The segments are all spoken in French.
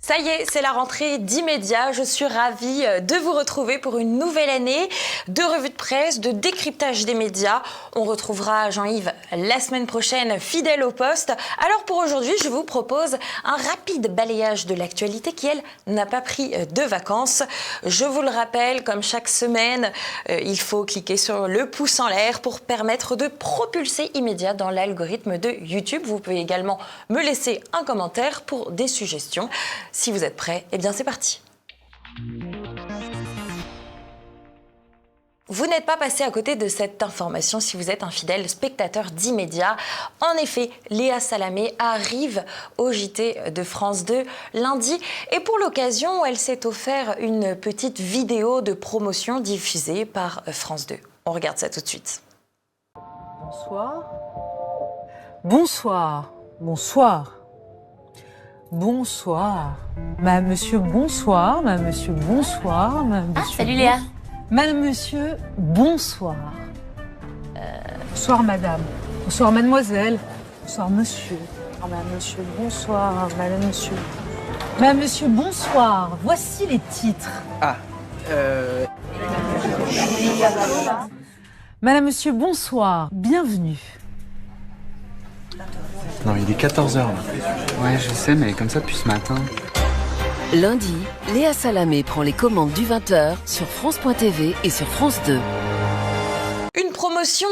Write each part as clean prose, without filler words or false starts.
Ça y est, c'est la rentrée d'immédiat. Je suis ravie de vous retrouver pour une nouvelle année de revue de presse, de décryptage des médias. On retrouvera Jean-Yves la semaine prochaine, fidèle au poste. Alors pour aujourd'hui, je vous propose un rapide balayage de l'actualité qui, elle, n'a pas pris de vacances. Je vous le rappelle, comme chaque semaine, il faut cliquer sur le pouce en l'air pour permettre de propulser immédiat dans l'algorithme de YouTube. Vous pouvez également me laisser un commentaire pour des suggestions. Si vous êtes prêts, eh bien c'est parti. Vous n'êtes pas passé à côté de cette information si vous êtes un fidèle spectateur d'immédiat. En effet, Léa Salamé arrive au JT de France 2 lundi et pour l'occasion, elle s'est offert une petite vidéo de promotion diffusée par France 2. On regarde ça tout de suite. Bonsoir. Bonsoir. Bonsoir. Bonsoir. Madame, monsieur, bonsoir. Madame, monsieur, bonsoir. Madame, monsieur, salut Léa. Madame, monsieur, bonsoir. Bonsoir, madame. Bonsoir, mademoiselle. Bonsoir, monsieur. Madame, monsieur, bonsoir. Madame, monsieur. Madame, monsieur, bonsoir. Voici les titres. Madame, monsieur, bonsoir. Bienvenue. Non, il est 14h là. Ouais, je sais, mais comme ça depuis ce matin. Lundi, Léa Salamé prend les commandes du 20h sur France.tv et sur France 2. Une promotion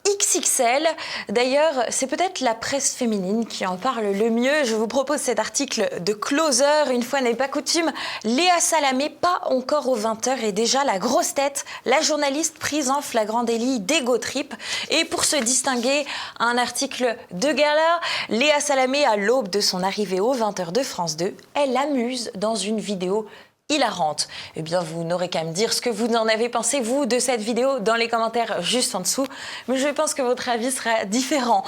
XXL. D'ailleurs, c'est peut-être la presse féminine qui en parle le mieux. Je vous propose cet article de Closer. Une fois n'est pas coutume, Léa Salamé, pas encore aux 20h, et déjà la grosse tête, la journaliste prise en flagrant délit d'ego trip. Et pour se distinguer, un article de gala, Léa Salamé, à l'aube de son arrivée aux 20h de France 2, elle amuse dans une vidéo hilarante. Eh bien, vous n'aurez qu'à me dire ce que vous en avez pensé, vous, de cette vidéo, dans les commentaires juste en dessous. Mais je pense que votre avis sera différent.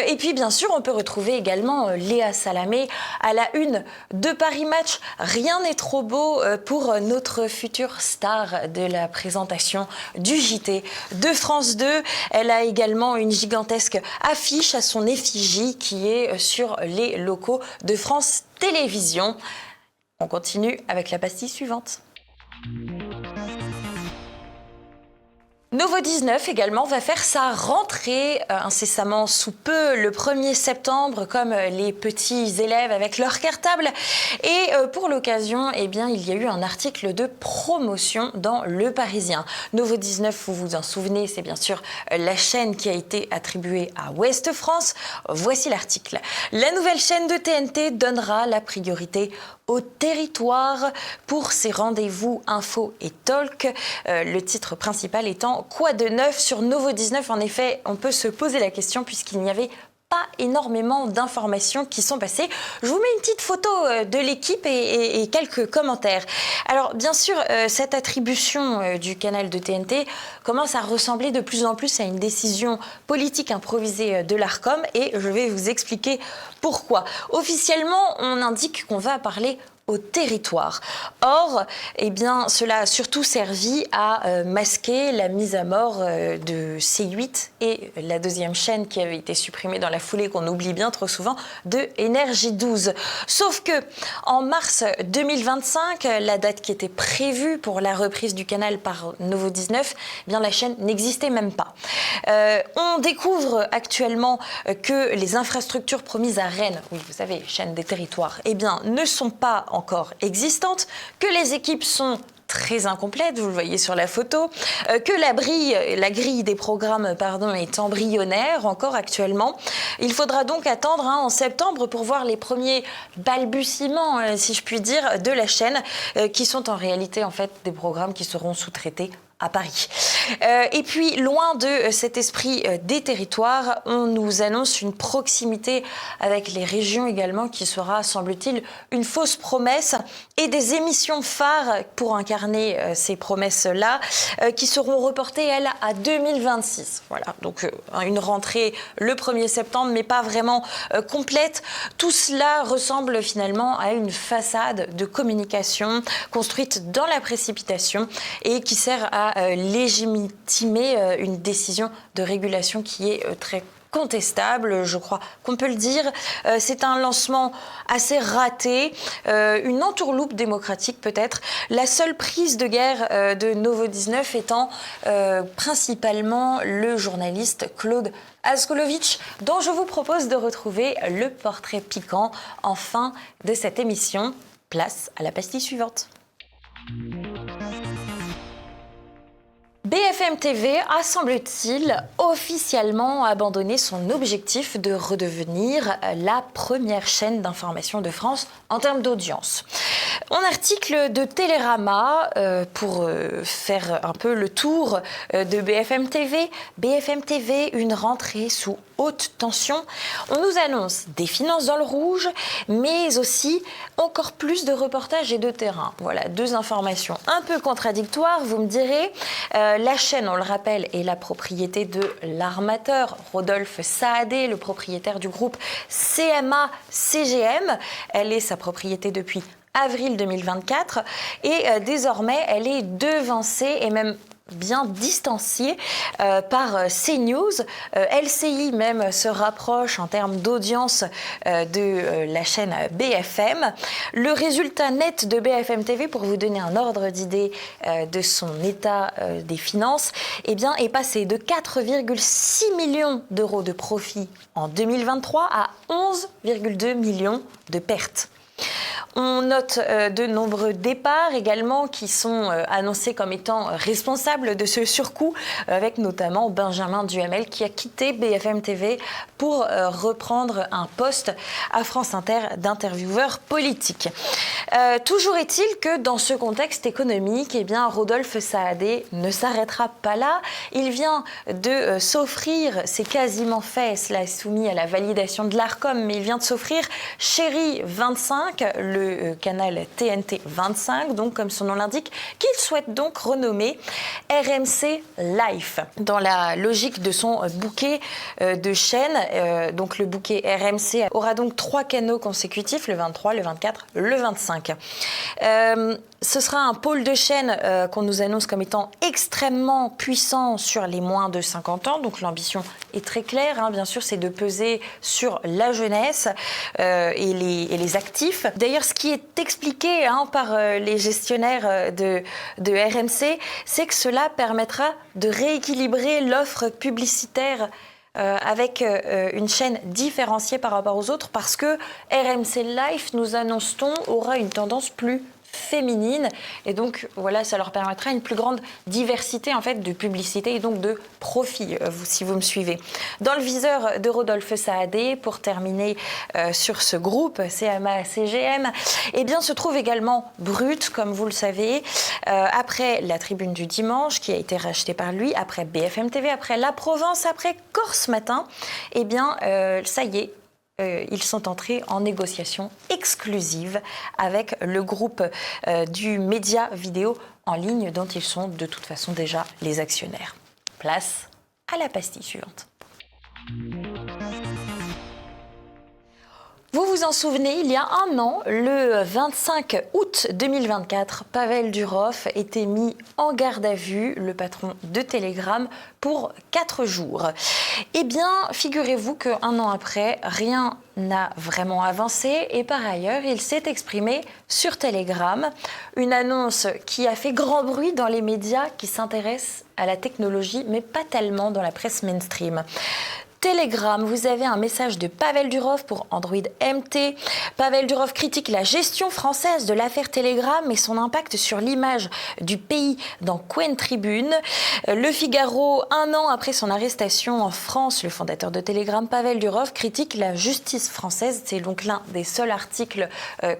Et puis, bien sûr, on peut retrouver également Léa Salamé à la une de Paris Match. Rien n'est trop beau pour notre future star de la présentation du JT de France 2. Elle a également une gigantesque affiche à son effigie qui est sur les locaux de France Télévisions. On continue avec la pastille suivante. Nouveau 19 également va faire sa rentrée incessamment sous peu le 1er septembre, comme les petits élèves avec leur cartable. Et pour l'occasion, eh bien, il y a eu un article de promotion dans Le Parisien. Nouveau 19, vous vous en souvenez, c'est bien sûr la chaîne qui a été attribuée à Ouest France. Voici l'article. La nouvelle chaîne de TNT donnera la priorité au territoire pour ses rendez-vous info et talk. Le titre principal étant « Quoi de neuf ?» sur Nouveau 19. En effet, on peut se poser la question puisqu'il n'y avait pas énormément d'informations qui sont passées. Je vous mets une petite photo de l'équipe et quelques commentaires. Alors, bien sûr, cette attribution du canal de TNT commence à ressembler de plus en plus à une décision politique improvisée de l'Arcom et je vais vous expliquer pourquoi. Officiellement, on indique qu'on va parler au territoire. Or, eh bien, cela a surtout servi à masquer la mise à mort de C8 et la deuxième chaîne qui avait été supprimée dans la foulée, qu'on oublie bien trop souvent, de Énergie 12. Sauf que, en mars 2025, la date qui était prévue pour la reprise du canal par Nouveau 19, eh bien, la chaîne n'existait même pas. On découvre actuellement que les infrastructures promises à Rennes, oui, vous savez, chaîne des territoires, eh bien, ne sont pas encore existantes, que les équipes sont très incomplète, vous le voyez sur la photo, que la grille des programmes est embryonnaire encore actuellement. Il faudra donc attendre en septembre pour voir les premiers balbutiements, si je puis dire, de la chaîne, qui sont en réalité en fait des programmes qui seront sous-traités à Paris. Et puis, loin de cet esprit des territoires, on nous annonce une proximité avec les régions également qui sera, semble-t-il, une fausse promesse et des émissions phares pour incarner ces promesses-là qui seront reportées, elles, à 2026. Voilà, donc une rentrée le 1er septembre, mais pas vraiment complète. Tout cela ressemble finalement à une façade de communication construite dans la précipitation et qui sert à légitimer une décision de régulation qui est très contestable, je crois qu'on peut le dire. C'est un lancement assez raté, une entourloupe démocratique peut-être. La seule prise de guerre de Novo 19 étant principalement le journaliste Claude Askolovitch, dont je vous propose de retrouver le portrait piquant en fin de cette émission. Place à la pastille suivante. BFM TV a, semble-t-il, officiellement abandonné son objectif de redevenir la première chaîne d'information de France en termes d'audience. Un article de Télérama pour faire un peu le tour de BFM TV. BFM TV, une rentrée sous haute tension. On nous annonce des finances dans le rouge, mais aussi encore plus de reportages et de terrain. Voilà, deux informations un peu contradictoires, vous me direz. La chaîne, on le rappelle, est la propriété de l'armateur Rodolphe Saadé, le propriétaire du groupe CMA-CGM. Elle est sa propriété depuis avril 2024 et désormais elle est devancée et même bien distanciée par CNews. LCI même se rapproche en termes d'audience de la chaîne BFM. Le résultat net de BFM TV, pour vous donner un ordre d'idée de son état des finances, eh bien, est passé de 4,6 millions d'euros de profit en 2023 à 11,2 millions de pertes. On note de nombreux départs également qui sont annoncés comme étant responsables de ce surcoût, avec notamment Benjamin Duhamel qui a quitté BFM TV pour reprendre un poste à France Inter d'intervieweur politique. Toujours est-il que dans ce contexte économique, eh bien, Rodolphe Saadé ne s'arrêtera pas là. Il vient de s'offrir, c'est quasiment fait, cela est soumis à la validation de l'Arcom, mais il vient de s'offrir Chéri 25, le canal TNT 25, donc comme son nom l'indique, qu'il souhaite donc renommer RMC Life. Dans la logique de son bouquet de chaînes, donc le bouquet RMC aura donc 3 canaux consécutifs, le 23, le 24, le 25. Ce sera un pôle de chaînes qu'on nous annonce comme étant extrêmement puissant sur les moins de 50 ans. Donc l'ambition est très claire, hein, bien sûr, c'est de peser sur la jeunesse et les actifs. D'ailleurs, ce qui est expliqué par les gestionnaires de RMC, c'est que cela permettra de rééquilibrer l'offre publicitaire avec une chaîne différenciée par rapport aux autres, parce que RMC Life, nous annonce-t-on, aura une tendance plus féminine et donc voilà, ça leur permettra une plus grande diversité en fait de publicité et donc de profit, si vous me suivez. Dans le viseur de Rodolphe Saadé, pour terminer sur ce groupe CMA-CGM, eh bien se trouve également Brut, comme vous le savez, après la Tribune du Dimanche qui a été rachetée par lui, après BFM TV, après La Provence, après Corse Matin, eh bien ça y est, ils sont entrés en négociation exclusive avec le groupe du média vidéo en ligne dont ils sont de toute façon déjà les actionnaires. Place à la pastille suivante. Vous vous en souvenez, il y a un an, le 25 août 2024, Pavel Durov était mis en garde à vue, le patron de Telegram, pour 4 jours. Eh bien, figurez-vous qu'un an après, rien n'a vraiment avancé et par ailleurs, il s'est exprimé sur Telegram, une annonce qui a fait grand bruit dans les médias qui s'intéressent à la technologie, mais pas tellement dans la presse mainstream. Telegram. Vous avez un message de Pavel Durov pour Android MT. Pavel Durov critique la gestion française de l'affaire Telegram et son impact sur l'image du pays dans Coin Tribune. Le Figaro, 1 an après son arrestation en France, le fondateur de Telegram, Pavel Durov, critique la justice française. C'est donc l'un des seuls articles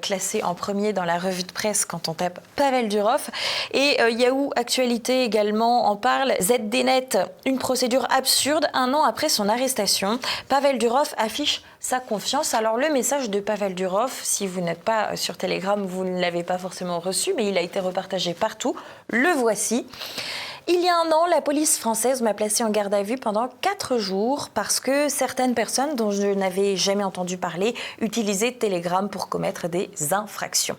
classés en premier dans la revue de presse quand on tape Pavel Durov. Et Yahoo Actualité également en parle. ZDNet, une procédure absurde, 1 an après son arrestation. Pavel Durov affiche sa confiance. Alors le message de Pavel Durov, si vous n'êtes pas sur Telegram, vous ne l'avez pas forcément reçu, mais il a été repartagé partout. Le voici. Il y a 1 an, la police française m'a placé en garde à vue pendant 4 jours parce que certaines personnes dont je n'avais jamais entendu parler utilisaient Telegram pour commettre des infractions.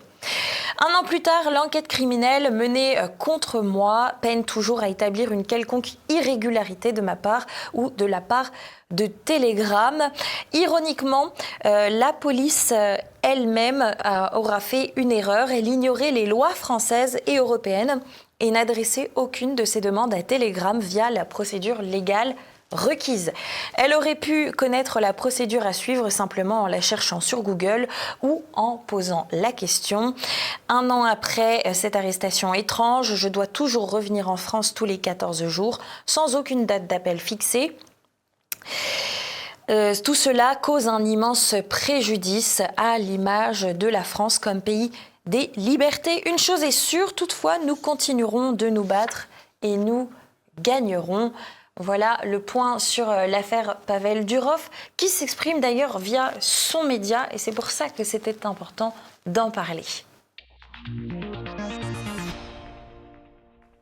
1 an plus tard, l'enquête criminelle menée contre moi peine toujours à établir une quelconque irrégularité de ma part ou de la part de Telegram. Ironiquement, la police elle-même aura fait une erreur. Elle ignorait les lois françaises et européennes et n'adressait aucune de ses demandes à Telegram via la procédure légale requise. Elle aurait pu connaître la procédure à suivre simplement en la cherchant sur Google ou en posant la question. 1 an après cette arrestation étrange, je dois toujours revenir en France tous les 14 jours sans aucune date d'appel fixée. Tout cela cause un immense préjudice à l'image de la France comme pays des libertés. Une chose est sûre, toutefois, nous continuerons de nous battre et nous gagnerons. Voilà le point sur l'affaire Pavel Durov, qui s'exprime d'ailleurs via son média, et c'est pour ça que c'était important d'en parler.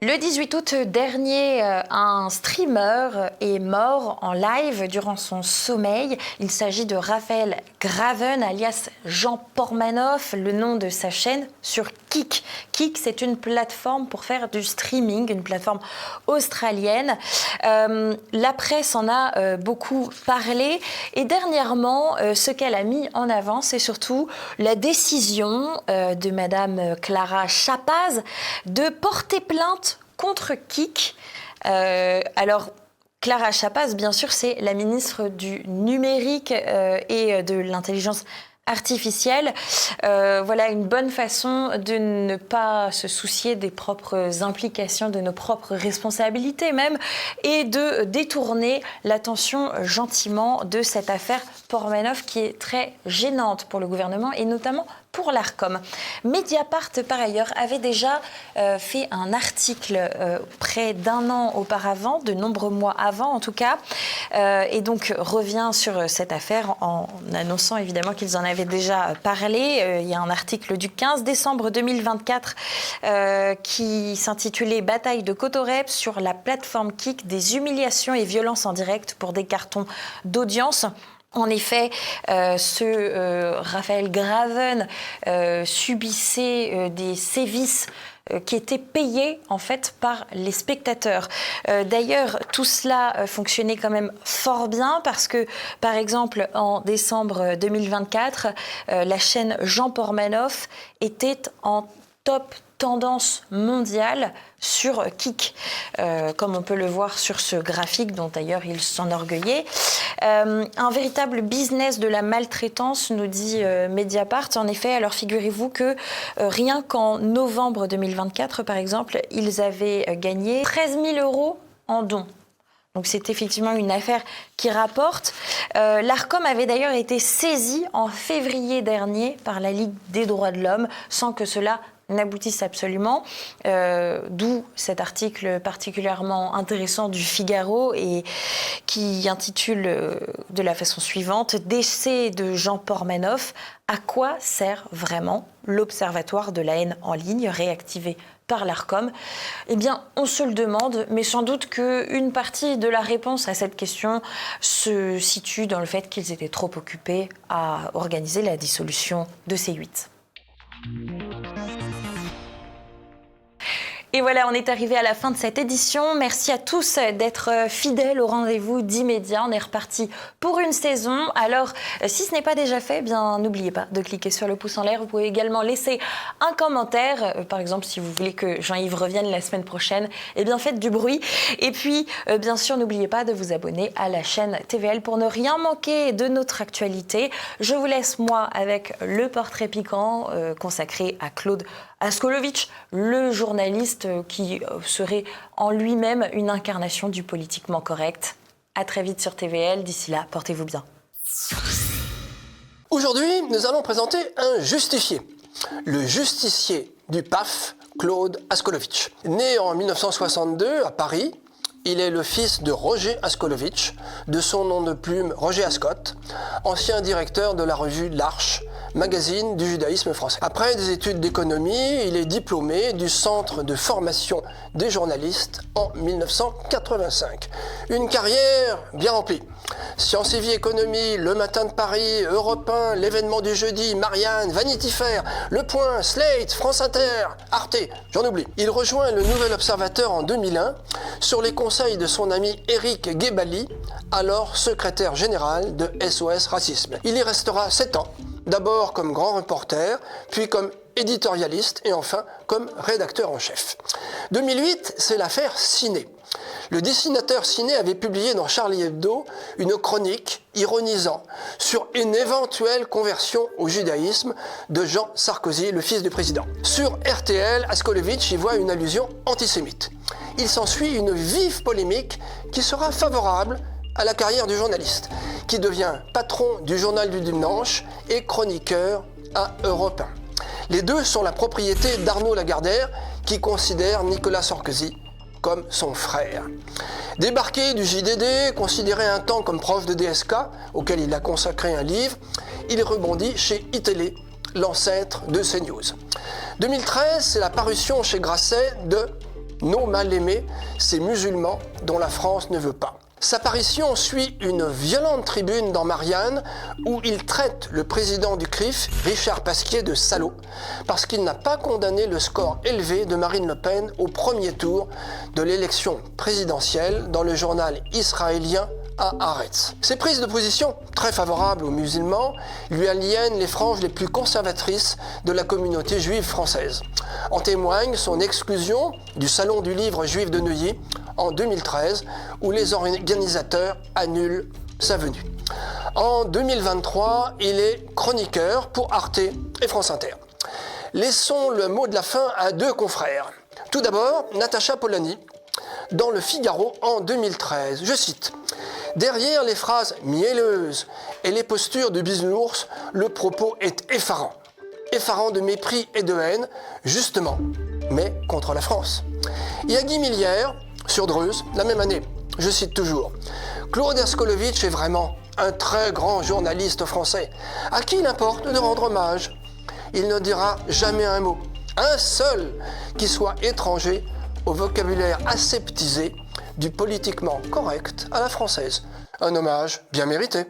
Le 18 août dernier, un streamer est mort en live durant son sommeil. Il s'agit de Raphaël Graven, alias Jean Pormanoff, le nom de sa chaîne sur Kick. Kick, c'est une plateforme pour faire du streaming, une plateforme australienne. La presse en a beaucoup parlé et dernièrement, ce qu'elle a mis en avant, c'est surtout la décision de Madame Clara Chapaz de porter plainte contre Kick. Alors, Clara Chapaz, bien sûr, c'est la ministre du numérique et de l'intelligence artificielle. Voilà une bonne façon de ne pas se soucier des propres implications, de nos propres responsabilités même, et de détourner l'attention gentiment de cette affaire Pormanoff qui est très gênante pour le gouvernement et notamment pour l'Arcom. Mediapart, par ailleurs, avait déjà fait un article près d'1 an auparavant, de nombreux mois avant en tout cas, et donc revient sur cette affaire en annonçant évidemment qu'ils en avaient déjà parlé. Il y a un article du 15 décembre 2024 qui s'intitulait « Bataille de Kotorep sur la plateforme Kick, des humiliations et violences en direct pour des cartons d'audience ». En effet, Raphaël Graven subissait des sévices qui étaient payés en fait par les spectateurs. D'ailleurs, tout cela fonctionnait quand même fort bien parce que, par exemple, en décembre 2024, la chaîne Jean Pormanoff était en top tendance mondiale sur Kick, comme on peut le voir sur ce graphique dont d'ailleurs il s'enorgueillait. Un véritable business de la maltraitance, nous dit Mediapart. En effet, alors figurez-vous que rien qu'en novembre 2024, par exemple, ils avaient gagné 13 000 € en dons. Donc c'est effectivement une affaire qui rapporte. L'Arcom avait d'ailleurs été saisie en février dernier par la Ligue des droits de l'homme sans que cela n'aboutissent absolument, d'où cet article particulièrement intéressant du Figaro et qui intitule de la façon suivante « Décès de Jean Pormanoff, à quoi sert vraiment l'Observatoire de la haine en ligne réactivé par l'Arcom ?» Eh bien, on se le demande, mais sans doute qu'une partie de la réponse à cette question se situe dans le fait qu'ils étaient trop occupés à organiser la dissolution de C8. Et voilà, on est arrivé à la fin de cette édition. Merci à tous d'être fidèles au rendez-vous d'Immédiat. On est reparti pour une saison. Alors, si ce n'est pas déjà fait, eh bien, n'oubliez pas de cliquer sur le pouce en l'air. Vous pouvez également laisser un commentaire. Par exemple, si vous voulez que Jean-Yves revienne la semaine prochaine, eh bien, faites du bruit. Et puis, bien sûr, n'oubliez pas de vous abonner à la chaîne TVL pour ne rien manquer de notre actualité. Je vous laisse, moi, avec le portrait piquant consacré à Claude Askolovitch, le journaliste qui serait en lui-même une incarnation du politiquement correct. À très vite sur TVL. D'ici là, portez-vous bien. Aujourd'hui, nous allons présenter un justifié. Le justicier du PAF, Claude Askolovitch. Né en 1962 à Paris, il est le fils de Roger Askolovitch, de son nom de plume Roger Ascot, ancien directeur de la revue L'Arche, magazine du judaïsme français. Après des études d'économie, il est diplômé du Centre de formation des journalistes en 1985. Une carrière bien remplie. Sciences et Vie Économie, Le Matin de Paris, Europe 1, L'événement du jeudi, Marianne, Vanity Fair, Le Point, Slate, France Inter, Arte, j'en oublie. Il rejoint le Nouvel Observateur en 2001 sur les conseils de son ami Éric Guébali, alors secrétaire général de SOS Racisme. Il y restera 7 ans, d'abord comme grand reporter, puis comme éditorialiste et enfin comme rédacteur en chef. 2008, c'est l'affaire Ciné. Le dessinateur Ciné avait publié dans Charlie Hebdo une chronique ironisant sur une éventuelle conversion au judaïsme de Jean Sarkozy, le fils du président. Sur RTL, Askolovitch y voit une allusion antisémite. Il s'ensuit une vive polémique qui sera favorable à la carrière du journaliste, qui devient patron du Journal du Dimanche et chroniqueur à Europe 1. Les deux sont la propriété d'Arnaud Lagardère, qui considère Nicolas Sarkozy comme son frère. Débarqué du JDD, considéré un temps comme prof de DSK, auquel il a consacré un livre, il rebondit chez iTélé, l'ancêtre de CNews. 2013, c'est la parution chez Grasset de « Nos mal-aimés, ces musulmans dont la France ne veut pas ». Sa parution suit une violente tribune dans Marianne où il traite le président du CRIF, Richard Pasquier, de salaud parce qu'il n'a pas condamné le score élevé de Marine Le Pen au premier tour de l'élection présidentielle dans le journal israélien Haaretz. Ses prises de position, très favorables aux musulmans, lui aliènent les franges les plus conservatrices de la communauté juive française. En témoigne son exclusion du Salon du Livre juif de Neuilly en 2013, où les organisateurs annulent sa venue. En 2023, il est chroniqueur pour Arte et France Inter. Laissons le mot de la fin à deux confrères. Tout d'abord, Natacha Polony, dans Le Figaro en 2013. Je cite « Derrière les phrases mielleuses et les postures du bisounours, le propos est effarant. Effarant de mépris et de haine, justement, mais contre la France. » Et à Guy Millière, sur Dreuze, la même année, je cite toujours « Claude Askolovitch est vraiment un très grand journaliste français, à qui il importe de rendre hommage. Il ne dira jamais un mot, un seul, qui soit étranger au vocabulaire aseptisé du politiquement correct à la française. Un hommage bien mérité. »